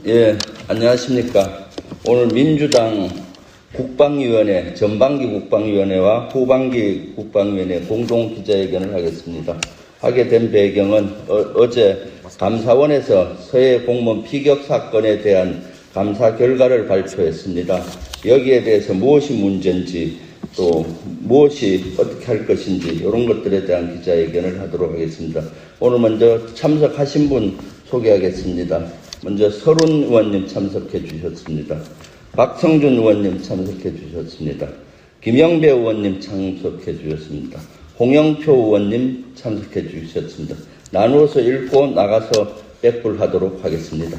예, 안녕하십니까. 오늘 민주당 국방위원회, 전반기 국방위원회와 후반기 국방위원회 공동 기자회견을 하겠습니다. 하게 된 배경은 어제 감사원에서 서해 공무원 피격 사건에 대한 감사 결과를 발표했습니다. 여기에 대해서 무엇이 문제인지 또 무엇이 어떻게 할 것인지 이런 것들에 대한 기자회견을 하도록 하겠습니다. 오늘 먼저 참석하신 분 소개하겠습니다. 먼저 서른 의원님 참석해 주셨습니다. 박성준 의원님 참석해 주셨습니다. 김영배 의원님 참석해 주셨습니다. 홍영표 의원님 참석해 주셨습니다. 나누어서 읽고 나가서 백불하도록 하겠습니다.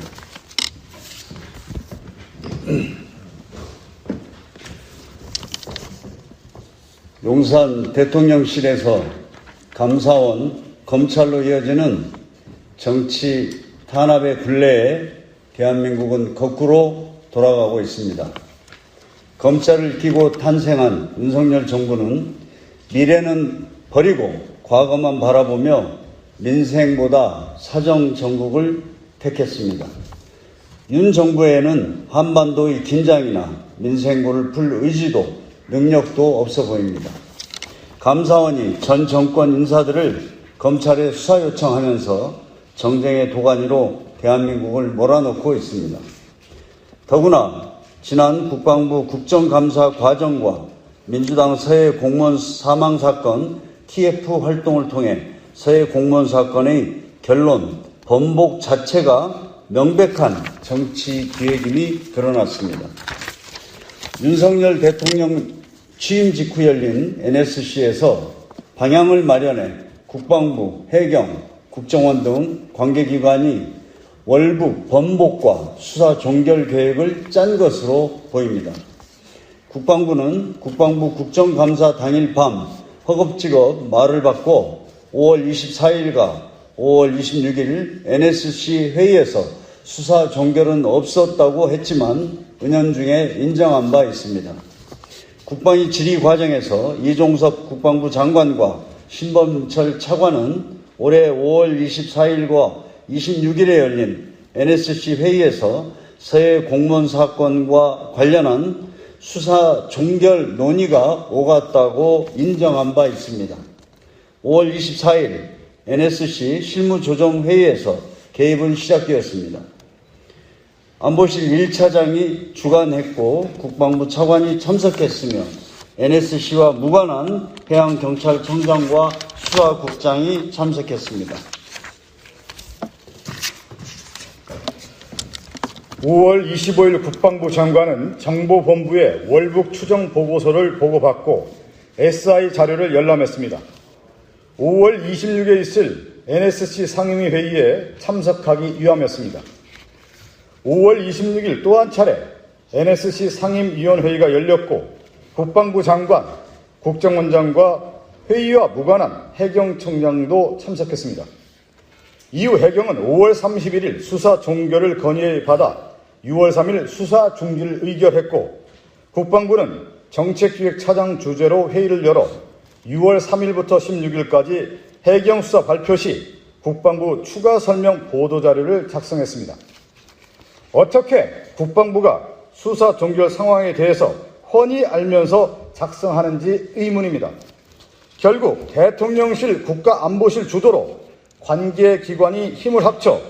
용산 대통령실에서 감사원, 검찰로 이어지는 정치 탄압의 굴레에 대한민국은 거꾸로 돌아가고 있습니다. 검찰을 끼고 탄생한 윤석열 정부는 미래는 버리고 과거만 바라보며 민생보다 사정 정국을 택했습니다. 윤 정부에는 한반도의 긴장이나 민생고를 풀 의지도 능력도 없어 보입니다. 감사원이 전 정권 인사들을 검찰에 수사 요청하면서 정쟁의 도가니로 대한민국을 몰아넣고 있습니다. 더구나 지난 국방부 국정감사 과정과 민주당 서해 공무원 사망 사건 TF 활동을 통해 서해 공무원 사건의 결론, 번복 자체가 명백한 정치 기획임이 드러났습니다. 윤석열 대통령 취임 직후 열린 NSC에서 방향을 마련해 국방부, 해경, 국정원 등 관계기관이 월북, 번복과 수사 종결 계획을 짠 것으로 보입니다. 국방부는 국방부 국정감사 당일 밤 허겁지겁 말을 받고 5월 24일과 5월 26일 NSC 회의에서 수사 종결은 없었다고 했지만 은연중에 인정한 바 있습니다. 국방위 질의 과정에서 이종섭 국방부 장관과 신범철 차관은 올해 5월 24일과 26일에 열린 NSC 회의에서 서해 공무원 사건과 관련한 수사 종결 논의가 오갔다고 인정한 바 있습니다. 5월 24일 NSC 실무조정회의에서 개입은 시작되었습니다. 안보실 1차장이 주관했고 국방부 차관이 참석했으며 NSC와 무관한 해양경찰청장과 수사국장이 참석했습니다. 5월 25일 국방부 장관은 정보본부에 월북 추정 보고서를 보고받고 SI 자료를 열람했습니다. 5월 26일에 있을 NSC 상임위 회의에 참석하기 위함이었습니다. 5월 26일 또 한 차례 NSC 상임위원회의가 열렸고 국방부 장관, 국정원장과 회의와 무관한 해경청장도 참석했습니다. 이후 해경은 5월 31일 수사 종결을 건의받아 6월 3일 수사 중지를 의결했고 국방부는 정책기획차장 주재로 회의를 열어 6월 3일부터 16일까지 해경 수사 발표 시 국방부 추가 설명 보도자료를 작성했습니다. 어떻게 국방부가 수사 종결 상황에 대해서 훤히 알면서 작성하는지 의문입니다. 결국 대통령실 국가안보실 주도로 관계기관이 힘을 합쳐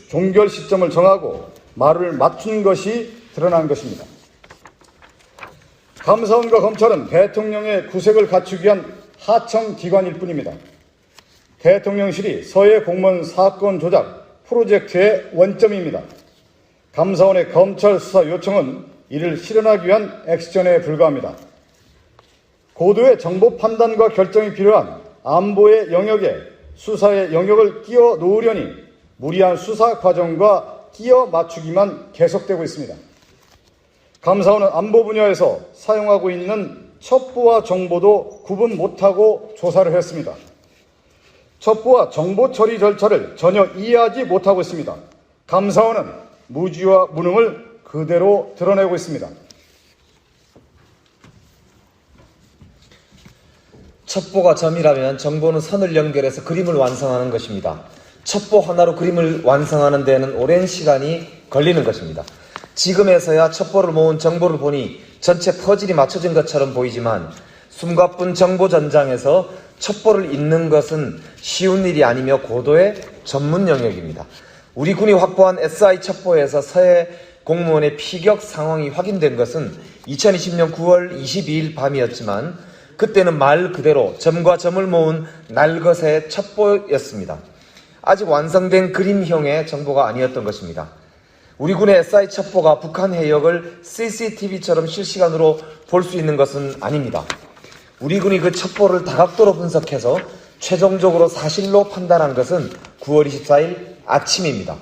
종결 시점을 정하고 말을 맞춘 것이 드러난 것입니다. 감사원과 검찰은 대통령의 구색을 갖추기 위한 하청기관일 뿐입니다. 대통령실이 서해 공무원 사건 조작 프로젝트의 원점입니다. 감사원의 검찰 수사 요청은 이를 실현하기 위한 액션에 불과합니다. 고도의 정보 판단과 결정이 필요한 안보의 영역에 수사의 영역을 끼워 놓으려니 무리한 수사 과정과 끼워 맞추기만 계속되고 있습니다. 감사원은 안보 분야에서 사용하고 있는 첩보와 정보도 구분 못하고 조사를 했습니다. 첩보와 정보 처리 절차를 전혀 이해하지 못하고 있습니다. 감사원은 무지와 무능을 그대로 드러내고 있습니다. 첩보가 점이라면 정보는 선을 연결해서 그림을 완성하는 것입니다. 첩보 하나로 그림을 완성하는 데는 오랜 시간이 걸리는 것입니다. 지금에서야 첩보를 모은 정보를 보니 전체 퍼즐이 맞춰진 것처럼 보이지만 숨가쁜 정보 전장에서 첩보를 잇는 것은 쉬운 일이 아니며 고도의 전문 영역입니다. 우리 군이 확보한 SI 첩보에서 서해 공무원의 피격 상황이 확인된 것은 2020년 9월 22일 밤이었지만 그때는 말 그대로 점과 점을 모은 날것의 첩보였습니다. 아직 완성된 그림형의 정보가 아니었던 것입니다. 우리 군의 SI 첩보가 북한 해역을 CCTV처럼 실시간으로 볼 수 있는 것은 아닙니다. 우리 군이 그 첩보를 다각도로 분석해서 최종적으로 사실로 판단한 것은 9월 24일 아침입니다.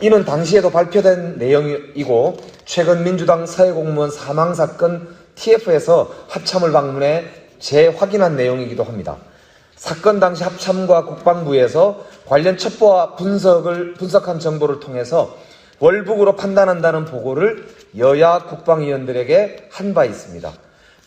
이는 당시에도 발표된 내용이고 최근 민주당 서해공무원 사망사건 TF에서 합참을 방문해 재확인한 내용이기도 합니다. 사건 당시 합참과 국방부에서 관련 첩보와 분석한 정보를 통해서 월북으로 판단한다는 보고를 여야 국방위원들에게 한 바 있습니다.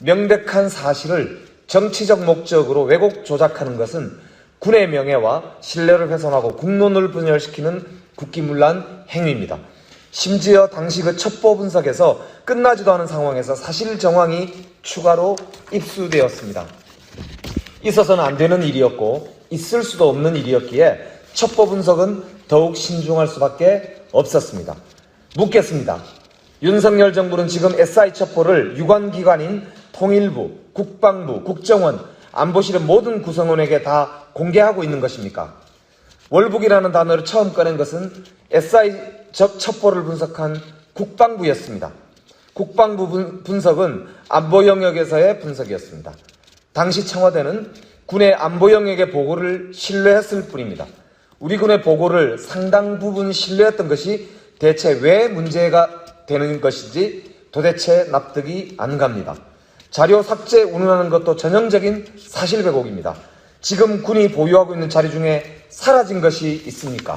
명백한 사실을 정치적 목적으로 왜곡 조작하는 것은 군의 명예와 신뢰를 훼손하고 국론을 분열시키는 국기문란 행위입니다. 심지어 당시 그 첩보 분석에서 끝나지도 않은 상황에서 사실 정황이 추가로 입수되었습니다. 있어서는 안 되는 일이었고 있을 수도 없는 일이었기에 첩보 분석은 더욱 신중할 수밖에 없었습니다. 묻겠습니다. 윤석열 정부는 지금 SI 첩보를 유관기관인 통일부, 국방부, 국정원, 안보실의 모든 구성원에게 다 공개하고 있는 것입니까? 월북이라는 단어를 처음 꺼낸 것은 SI 첩보를 분석한 국방부였습니다. 국방부 분석은 안보 영역에서의 분석이었습니다. 당시 청와대는 군의 안보 영역의 보고를 신뢰했을 뿐입니다. 우리 군의 보고를 상당 부분 신뢰했던 것이 대체 왜 문제가 되는 것인지 도대체 납득이 안 갑니다. 자료 삭제 운운하는 것도 전형적인 사실 왜곡입니다. 지금 군이 보유하고 있는 자료 중에 사라진 것이 있습니까?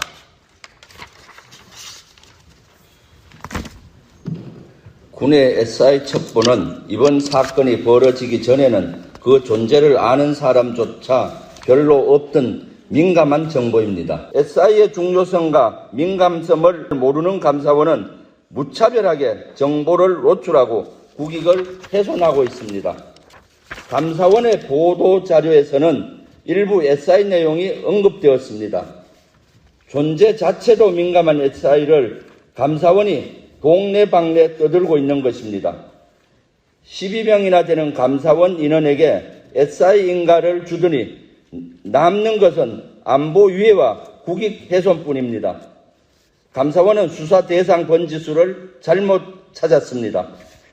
군의 SI 첩보는 이번 사건이 벌어지기 전에는 그 존재를 아는 사람조차 별로 없던 민감한 정보입니다. SI의 중요성과 민감성을 모르는 감사원은 무차별하게 정보를 노출하고 국익을 훼손하고 있습니다. 감사원의 보도 자료에서는 일부 SI 내용이 언급되었습니다. 존재 자체도 민감한 SI를 감사원이 동네방네 떠들고 있는 것입니다. 12명이나 되는 감사원 인원에게 SI 인가를 주더니 남는 것은 안보 유해와 국익 훼손뿐입니다. 감사원은 수사 대상 번지수를 잘못 찾았습니다.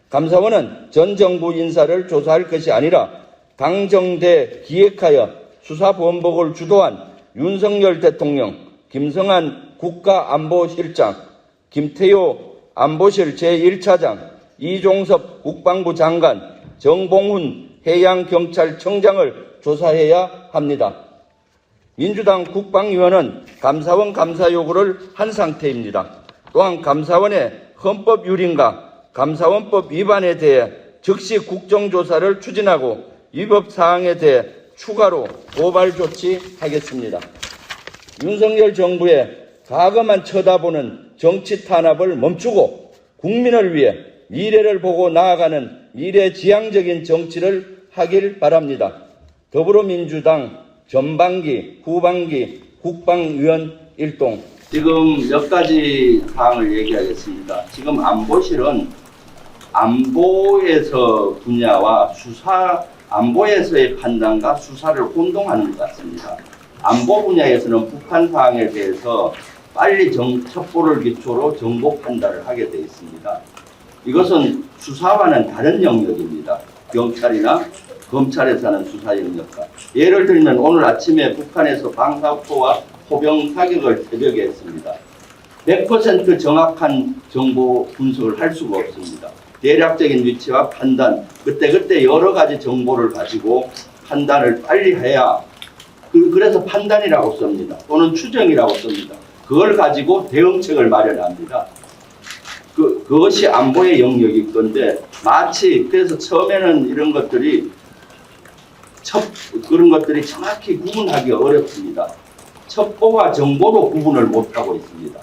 감사원은 전 정부 인사를 조사할 것이 아니라 당정대 기획하여 수사본복을 주도한 윤석열 대통령, 김성한 국가안보실장, 김태효 안보실 제1차장, 이종섭 국방부 장관, 정봉훈 해양경찰청장을 조사해야 합니다. 민주당 국방위원은 감사원 감사 요구를 한 상태입니다. 또한 감사원의 헌법유린과 감사원법 위반에 대해 즉시 국정조사를 추진하고 위법 사항에 대해 추가로 고발 조치하겠습니다. 윤석열 정부의 과거만 쳐다보는 정치 탄압을 멈추고 국민을 위해 미래를 보고 나아가는 미래지향적인 정치를 하길 바랍니다. 더불어민주당 전반기, 후반기 국방위원 일동. 지금 몇 가지 사항을 얘기하겠습니다. 지금 안보실은 안보에서 분야와 안보에서의 판단과 수사를 혼동하는 것 같습니다. 안보 분야에서는 북한 사항에 대해서 빨리 첩보를 기초로 정보 판단을 하게 되어 있습니다. 이것은 수사와는 다른 영역입니다. 경찰이나 검찰에서 하는 수사 영역과. 예를 들면 오늘 아침에 북한에서 방사포와 포병 사격을 새벽에 했습니다. 100% 정확한 정보 분석을 할 수가 없습니다. 대략적인 위치와 판단, 그때 여러 가지 정보를 가지고 판단을 빨리 해야, 그래서 판단이라고 씁니다. 또는 추정이라고 씁니다. 그걸 가지고 대응책을 마련합니다. 그것이 안보의 영역일 건데, 마치, 그래서 처음에는 이런 것들이 정확히 구분하기 어렵습니다. 첩보와 정보로 구분을 못하고 있습니다.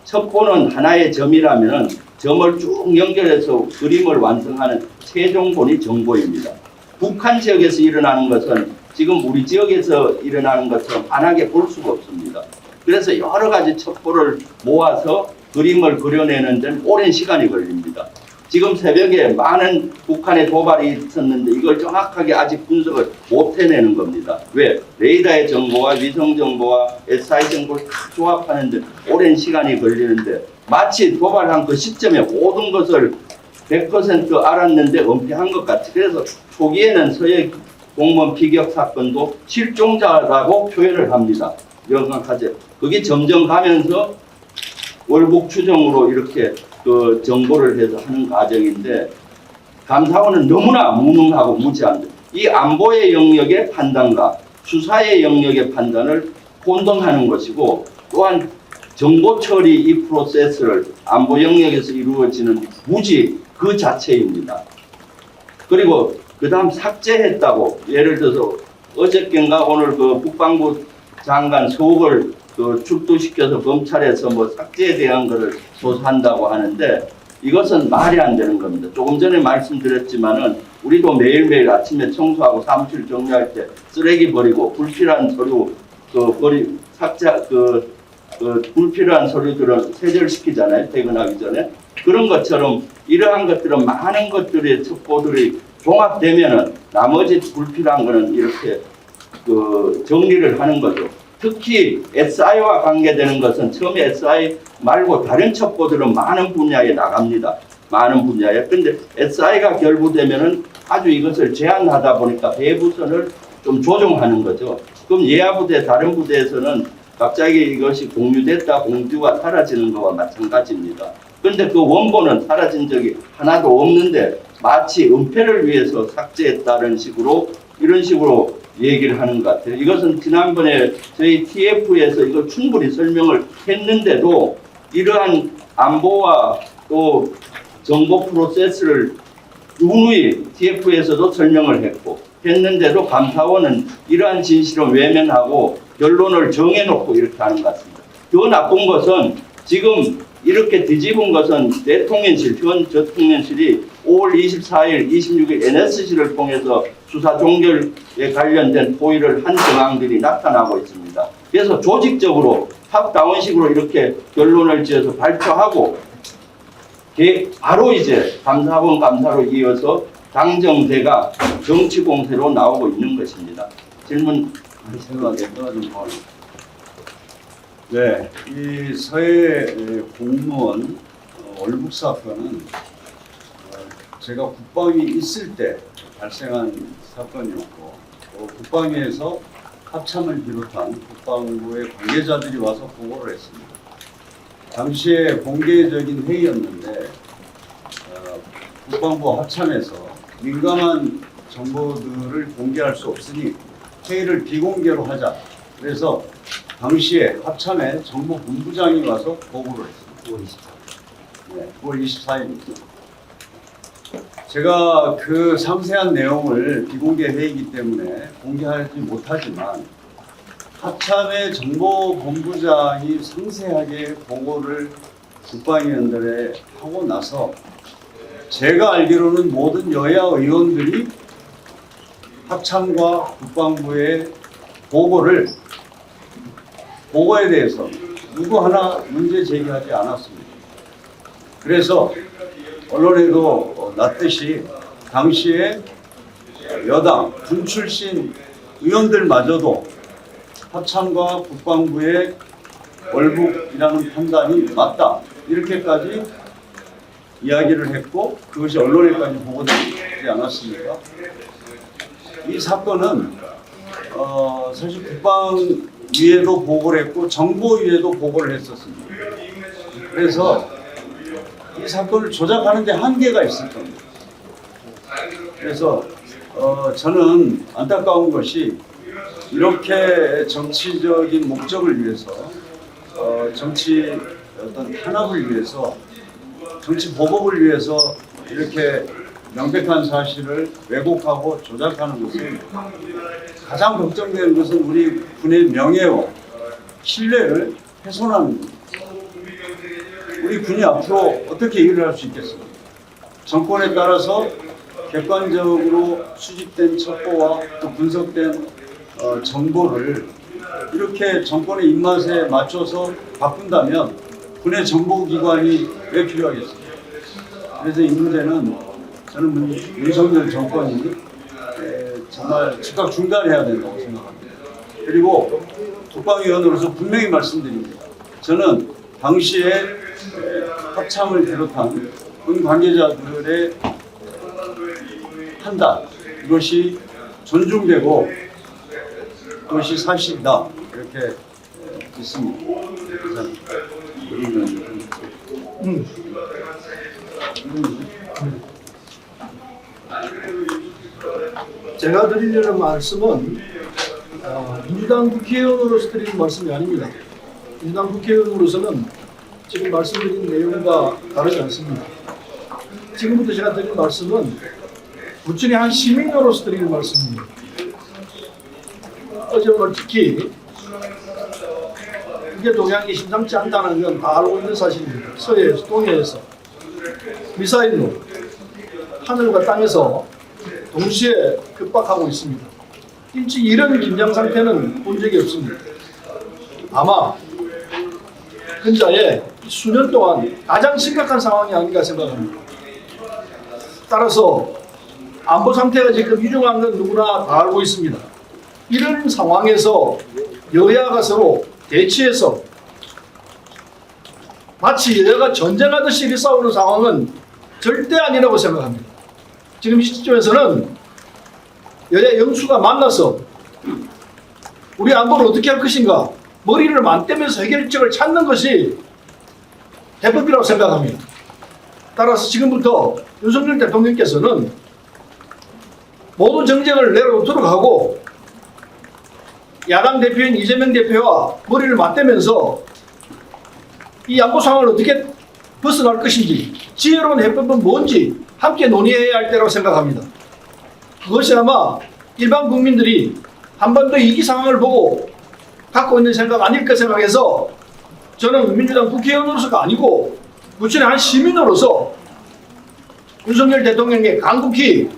첩보는 하나의 점이라면 점을 쭉 연결해서 그림을 완성하는 최종본이 정보입니다. 북한 지역에서 일어나는 것은 지금 우리 지역에서 일어나는 것처럼 환하게 볼 수가 없습니다. 그래서 여러 가지 첩보를 모아서 그림을 그려내는 데는 오랜 시간이 걸립니다. 지금 새벽에 많은 북한의 도발이 있었는데 이걸 정확하게 아직 분석을 못 해내는 겁니다. 왜? 레이더의 정보와 위성 정보와 SI 정보를 다 조합하는데 오랜 시간이 걸리는데 마치 도발한 그 시점에 모든 것을 100% 알았는데 은폐한 것 같이. 그래서 초기에는 서해 공무원 피격 사건도 실종자라고 표현을 합니다. 명확하죠. 그게 점점 가면서 월북 추정으로 이렇게 그 정보를 해서 하는 과정인데 감사원은 너무나 무능하고 무지합니다. 이 안보의 영역의 판단과 수사의 영역의 판단을 혼돈하는 것이고 또한 정보 처리 이 프로세스를 안보 영역에서 이루어지는 무지 그 자체입니다. 그리고 그 다음 삭제했다고 예를 들어서 어저께인가 오늘 그 국방부 장관 서욱을 그 출두시켜서 검찰에서 뭐 삭제에 대한 것을 조사한다고 하는데 이것은 말이 안 되는 겁니다. 조금 전에 말씀드렸지만은 우리도 매일매일 아침에 청소하고 사무실 정리할 때 쓰레기 버리고 불필요한 서류 불필요한 서류들은 세절시키잖아요. 퇴근하기 전에. 그런 것처럼 이러한 것들은 많은 것들의 첩보들이 종합되면은 나머지 불필요한 거는 이렇게 정리를 하는 거죠. 특히 SI와 관계되는 것은 처음에 SI 말고 다른 첩보들은 많은 분야에 나갑니다. 많은 분야에. 근데 SI가 결부되면은 아주 이것을 제한하다 보니까 배부선을 좀 조정하는 거죠. 그럼 예하 부대, 다른 부대에서는 갑자기 이것이 공유됐다, 공유가 사라지는 것과 마찬가지입니다. 근데 그 원본은 사라진 적이 하나도 없는데 마치 은폐를 위해서 삭제했다는 식으로 이런 식으로 얘기를 하는 것 같아요. 이것은 지난번에 저희 TF에서 이걸 충분히 설명을 했는데도 이러한 안보와 또 정보 프로세스를 누누이 TF에서도 설명을 했는데도 감사원은 이러한 진실을 외면하고 결론을 정해놓고 이렇게 하는 것 같습니다. 더 나쁜 것은 지금 이렇게 뒤집은 것은 대통령실, 현 대통령실이 5월 24일, 26일 NSC를 통해서 수사 종결에 관련된 포위를 한 정황들이 나타나고 있습니다. 그래서 조직적으로 탑다운식으로 이렇게 결론을 지어서 발표하고 바로 이제 감사원 감사로 이어서 당정대가 정치 공세로 나오고 있는 것입니다. 질문 생각하겠다 좀 봐요. 네, 이 서해 공무원 월북 사건은 제가 국방위 있을 때 발생한 사건이었고 국방위에서 합참을 비롯한 국방부의 관계자들이 와서 보고를 했습니다. 당시에 공개적인 회의였는데 국방부 합참에서 민감한 정보들을 공개할 수 없으니 회의를 비공개로 하자. 그래서 당시에 합참에 정보본부장이 와서 보고를 했습니다. 9월 24일. 네, 9월 24일입니다. 제가 그 상세한 내용을 비공개 회의이기 때문에 공개하지 못하지만 합참의 정보본부장이 상세하게 보고를 국방위원들에 하고 나서 제가 알기로는 모든 여야 의원들이 합참과 국방부의 보고에 대해서 누구 하나 문제 제기하지 않았습니다. 그래서 언론에도 났듯이 당시에 여당 군 출신 의원들마저도 합참과 국방부의 월북이라는 판단이 맞다 이렇게까지 이야기를 했고 그것이 언론에까지 보고되지 않았습니까? 이 사건은 사실 국방위에도 보고를 했고 정보위에도 보고를 했었습니다. 그래서 이 사건을 조작하는 데 한계가 있을 겁니다. 그래서 저는 안타까운 것이 이렇게 정치적인 목적을 위해서 정치 어떤 탄압을 위해서 정치 보복을 위해서 이렇게 명백한 사실을 왜곡하고 조작하는 것은 가장 걱정되는 것은 우리 군의 명예와 신뢰를 훼손하는 겁니다. 우리 군이 앞으로 어떻게 일을 할 수 있겠습니까? 정권에 따라서 객관적으로 수집된 첩보와 또 분석된 정보를 이렇게 정권의 입맛에 맞춰서 바꾼다면 군의 정보기관이 왜 필요하겠습니까? 그래서 이 문제는 저는 윤석열 정권이 정말 즉각 중단해야 된다고 생각합니다. 그리고 국방위원으로서 분명히 말씀드립니다. 저는 당시에 합참을 비롯한 군 관계자들의 판단, 이것이 존중되고 그것이 사실이다, 이렇게 믿습니다. 제가 드리려는 말씀은 민주당 국회의원으로서 드리는 말씀이 아닙니다. 민주당 국회의원으로서는 지금 말씀드린 내용과 다르지 않습니다. 지금부터 제가 드릴 말씀은 부천의 한 시민으로서 드리는 말씀입니다. 어제 오늘 특히 이게 동향이 심상치 않다는 건 다 알고 있는 사실입니다. 서해에서, 동해에서 미사일로 하늘과 땅에서 동시에 급박하고 있습니다. 일찍 이런 긴장 상태는 본 적이 없습니다. 아마 근자에 수년 동안 가장 심각한 상황이 아닌가 생각합니다. 따라서 안보 상태가 지금 위중한 건 누구나 다 알고 있습니다. 이런 상황에서 여야가 서로 대치해서 마치 여야가 전쟁하듯이 이리 싸우는 상황은 절대 아니라고 생각합니다. 지금 이 시점에서는 여야 영수가 만나서 우리 안보를 어떻게 할 것인가 머리를 맞대면서 해결책을 찾는 것이 해법이라고 생각합니다. 따라서 지금부터 윤석열 대통령께서는 모든 정쟁을 내려놓도록 하고 야당 대표인 이재명 대표와 머리를 맞대면서 이 안보 상황을 어떻게 벗어날 것인지, 지혜로운 해법은 뭔지 함께 논의해야 할 때라고 생각합니다. 그것이 아마 일반 국민들이 한반도 위기 상황을 보고 갖고 있는 생각 아닐까 생각해서 저는 민주당 국회의원으로서가 아니고 부천의 한 시민으로서 윤석열 대통령께 간곡히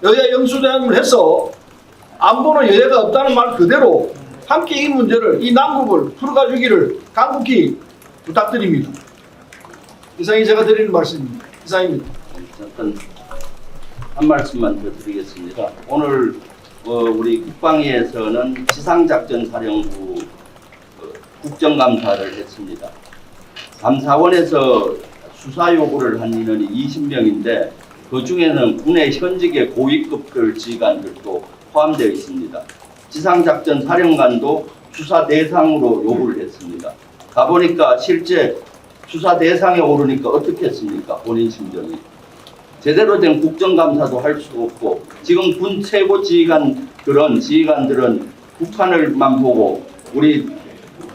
여야 영수대응을 해서 안보는 여야가 없다는 말 그대로 함께 이 문제를, 이 난국을 풀어가 주기를 간곡히 부탁드립니다. 이상이 제가 드리는 말씀입니다. 이상입니다. 잠깐 한 말씀만 더 드리겠습니다. 오늘 우리 국방위에서는 지상작전사령부 국정감사를 했습니다. 감사원에서 수사 요구를 한 인원이 20명인데 그 중에는 군의 현직의 고위급들 지휘관들도 포함되어 있습니다. 지상작전사령관도 수사 대상으로 요구를 했습니다. 가보니까 실제 수사 대상에 오르니까 어떻겠습니까? 본인 심정이. 제대로 된 국정감사도 할 수 없고 지금 군 최고 지휘관들은 북한을만 보고 우리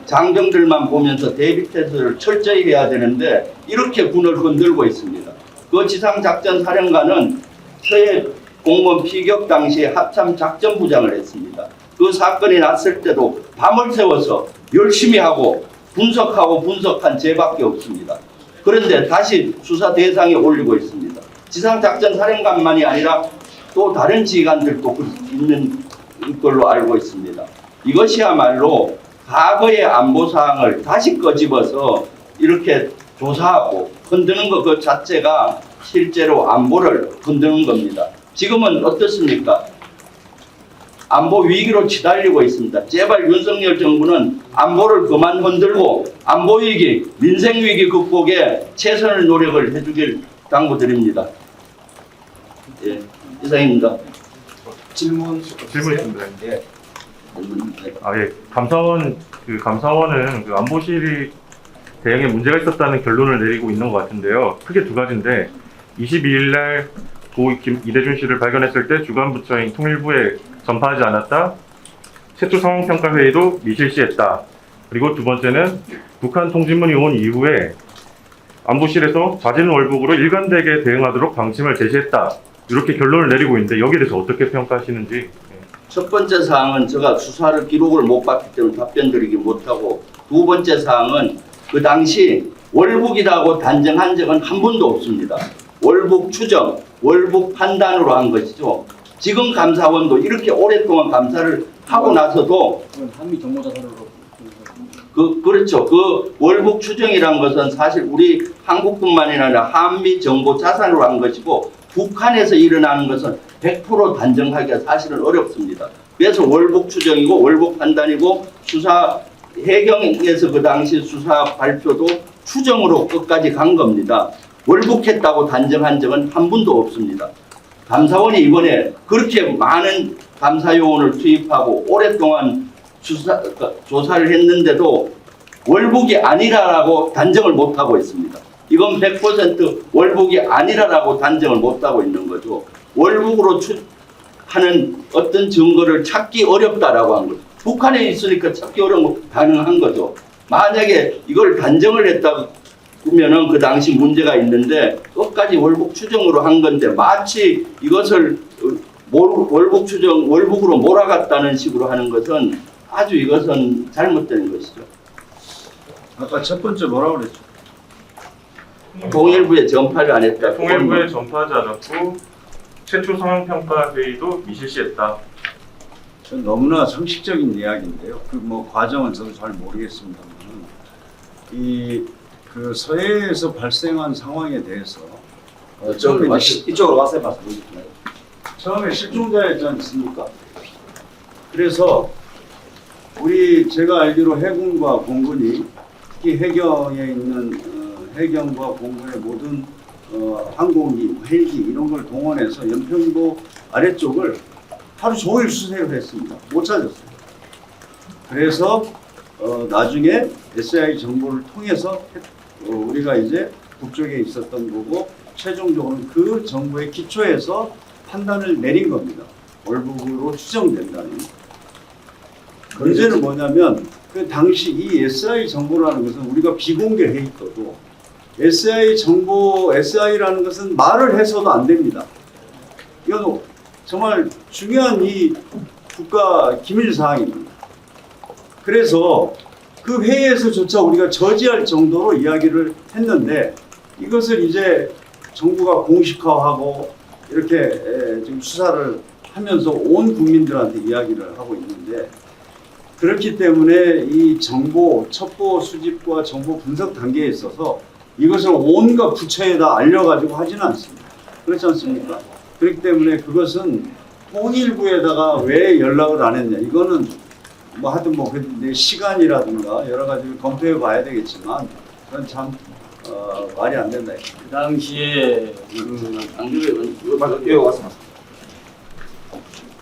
장병들만 보면서 대비태세를 철저히 해야 되는데 이렇게 군을 흔들고 있습니다. 그 지상작전사령관은 서해 공무원 피격 당시에 합참 작전부장을 했습니다. 그 사건이 났을 때도 밤을 새워서 열심히 하고 분석한 죄밖에 없습니다. 그런데 다시 수사 대상에 올리고 있습니다. 지상작전사령관만이 아니라 또 다른 지휘관들도 있는 걸로 알고 있습니다. 이것이야말로 과거의 안보사항을 다시 꺼집어서 이렇게 조사하고 흔드는 것 그 자체가 실제로 안보를 흔드는 겁니다. 지금은 어떻습니까? 안보 위기로 치달리고 있습니다. 제발 윤석열 정부는 안보를 그만 흔들고 안보 위기, 민생 위기 극복에 최선의 노력을 해주길 당부드립니다. 예, 이상입니다. 질문 있습니다. 네. 감사원은 그 안보실이 대응에 문제가 있었다는 결론을 내리고 있는 것 같은데요. 크게 두 가지인데 22일 날 고 이대준 씨를 발견했을 때 주간 부처인 통일부에 전파하지 않았다. 최초 상황평가 회의도 미실시했다. 그리고 두 번째는 북한 통신문이 온 이후에 안보실에서 잦은 월북으로 일관되게 대응하도록 방침을 제시했다. 이렇게 결론을 내리고 있는데 여기에 대해서 어떻게 평가하시는지. 첫 번째 사항은 제가 수사를 기록을 못 봤기 때문에 답변 드리기 못하고, 두 번째 사항은 그 당시 월북이라고 단정한 적은 한 번도 없습니다. 월북 추정, 월북 판단으로 한 것이죠. 지금 감사원도 이렇게 오랫동안 감사를 하고 나서도 한미 정보자산으로 그렇죠. 그 월북 추정이란 것은 사실 우리 한국뿐만이 아니라 한미 정보 자산으로 한 것이고, 북한에서 일어나는 것은 100% 단정하기가 사실은 어렵습니다. 그래서 월북 추정이고 월북 판단이고, 수사 해경에서 그 당시 수사 발표도 추정으로 끝까지 간 겁니다. 월북했다고 단정한 적은 한 번도 없습니다. 감사원이 이번에 그렇게 많은 감사 요원을 투입하고 오랫동안 조사를 했는데도 월북이 아니라라고 단정을 못하고 있습니다. 이건 100% 월북이 아니라라고 단정을 못하고 있는 거죠. 월북으로 하는 어떤 증거를 찾기 어렵다라고 한 거죠. 북한에 있으니까 찾기 어려운 거 가능한 거죠. 만약에 이걸 단정을 했다면은 그 당시 문제가 있는데 끝까지 월북 추정으로 한 건데, 마치 이것을 월북 추정, 월북으로 몰아갔다는 식으로 하는 것은 아주 이것은 잘못된 것이죠. 아까 첫 번째 뭐라고 그랬죠? 통일부에 전파를 안 했다. 통일부에 전파하지 않았고 최초 상황평가 회의도 미실시했다. 전 너무나 상식적인 이야기인데요. 그 뭐 과정은 저도 잘 모르겠습니다만, 그 서해에서 발생한 상황에 대해서 이쪽으로 와서 말씀드릴게요. 처음에 실종자였지 않습니까? 그래서 제가 알기로 해군과 공군이, 특히 해경에 있는 해경과 공군의 모든 항공기, 헬기 이런 걸 동원해서 연평도 아래쪽을 하루 종일 수색을 했습니다. 못 찾았어요. 그래서 나중에 SI 정보를 통해서 우리가 이제 북쪽에 있었던 거고, 최종적으로는 그 정보에 기초해서 판단을 내린 겁니다. 월북으로 추정된다는. 문제는 뭐냐면 그 당시 이 SI 정보라는 것은 우리가 비공개 회의거도, SI 정보, SI라는 것은 말을 해서도 안 됩니다. 이건 정말 중요한 이 국가 기밀 사항입니다. 그래서 그 회의에서조차 우리가 저지할 정도로 이야기를 했는데, 이것을 이제 정부가 공식화하고 이렇게 지금 수사를 하면서 온 국민들한테 이야기를 하고 있는데, 그렇기 때문에 이 정보 첩보 수집과 정보 분석 단계에 있어서 이것을 온갖 부처에다 알려가지고 하지는 않습니다. 그렇지 않습니까? 그렇기 때문에 그것은 통일부에다가 왜 연락을 안 했냐, 이거는 뭐 하여튼 뭐 내 시간이라든가 여러 가지를 검토해 봐야 되겠지만, 그건 참 말이 안 된다. 그 당시에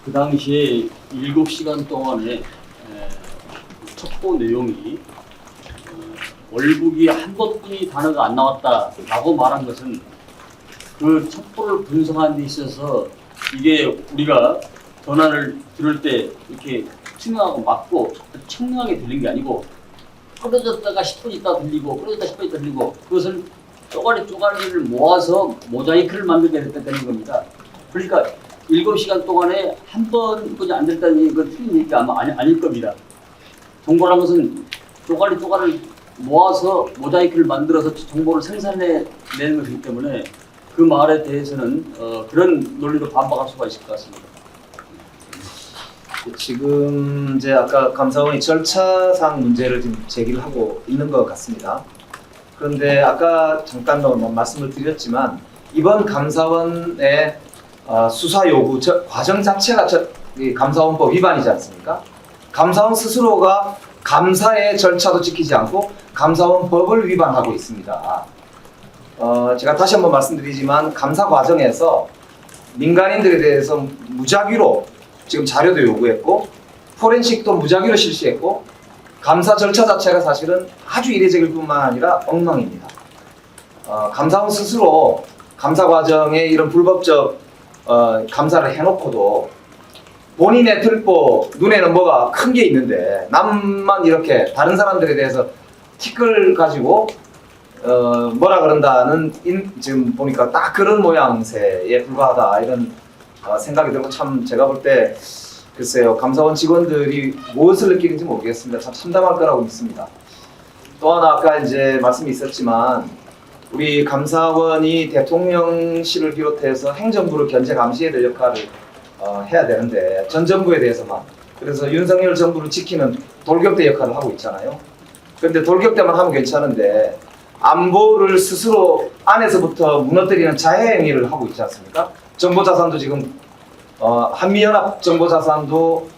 그 당시에 7시간 동안에 첩보 내용이 월북이 한 번뿐이 단어가 안 나왔다라고 말한 것은, 그 첩보를 분석하는 데 있어서 이게 우리가 전화를 들을 때 이렇게 투명하고 맞고 청명하게 들린 게 아니고, 끊어졌다가 10분 있다 들리고 끊어졌다 10분 있다 들리고, 그것을 쪼가리를 모아서 모자이크를 만들게 됐다는 겁니다. 그러니까 7시간 동안에 한 번뿐이 안 됐다는 얘기가 틀린 얘기가 아마 아닐 겁니다. 정보라는 것은 쪼가리를 모아서 모자이크를 만들어서 정보를 생산해내는 것이기 때문에 그 말에 대해서는 그런 논리로 반박할 수가 있을 것 같습니다. 지금 이제 아까 감사원이 절차상 문제를 지금 제기를 하고 있는 것 같습니다. 그런데 아까 잠깐 말씀을 드렸지만, 이번 감사원의 수사 요구 과정 자체가 감사원법 위반이지 않습니까? 감사원 스스로가 감사의 절차도 지키지 않고 감사원법을 위반하고 있습니다. 제가 다시 한번 말씀드리지만, 감사 과정에서 민간인들에 대해서 무작위로 지금 자료도 요구했고, 포렌식도 무작위로 실시했고, 감사 절차 자체가 사실은 아주 이례적일 뿐만 아니라 엉망입니다. 감사원 스스로 감사 과정에 이런 불법적 감사를 해놓고도 본인의 들보 눈에는 뭐가 큰 게 있는데, 남만 이렇게 다른 사람들에 대해서 티끌 가지고 뭐라 그런다는 지금 보니까 딱 그런 모양새에 불과하다, 이런 생각이 들고, 참 제가 볼 때 글쎄요, 감사원 직원들이 무엇을 느끼는지 모르겠습니다. 참 참담할 거라고 믿습니다. 또 하나 아까 이제 말씀이 있었지만 우리 감사원이 대통령실을 비롯해서 행정부를 견제 감시해야 될 역할을 해야 되는데 전 정부에 대해서만, 그래서 윤석열 정부를 지키는 돌격대 역할을 하고 있잖아요. 그런데 돌격대만 하면 괜찮은데 안보를 스스로 안에서부터 무너뜨리는 자해 행위를 하고 있지 않습니까? 정보자산도 지금 한미연합 정보자산도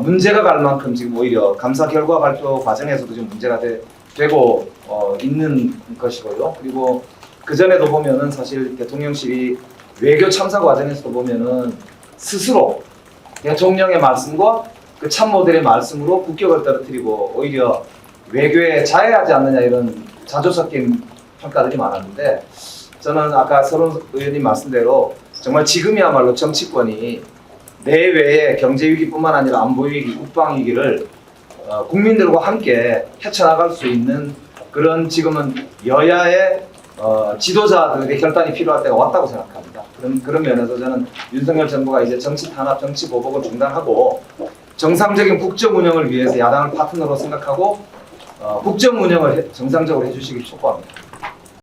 문제가 갈 만큼 지금 오히려 감사 결과 발표 과정에서도 지금 문제가 되고 있는 것이고요. 그리고 그 전에도 보면은 사실 대통령실이 외교 참사 과정에서도 보면은 스스로 대통령의 말씀과 그 참모들의 말씀으로 국격을 떨어뜨리고 오히려 외교에 자해하지 않느냐 이런 자조 섞인 평가들이 많았는데, 저는 아까 서른 의원님 말씀대로 정말 지금이야말로 정치권이 내외의 경제 위기뿐만 아니라 안보 위기, 국방 위기를 국민들과 함께 헤쳐나갈 수 있는 그런 지금은 여야의 지도자들의 결단이 필요할 때가 왔다고 생각합니다. 그런 면에서 저는 윤석열 정부가 이제 정치 탄압, 정치 보복을 중단하고 정상적인 국정 운영을 위해서 야당을 파트너로 생각하고 국정 운영을 정상적으로 해주시길 촉구합니다.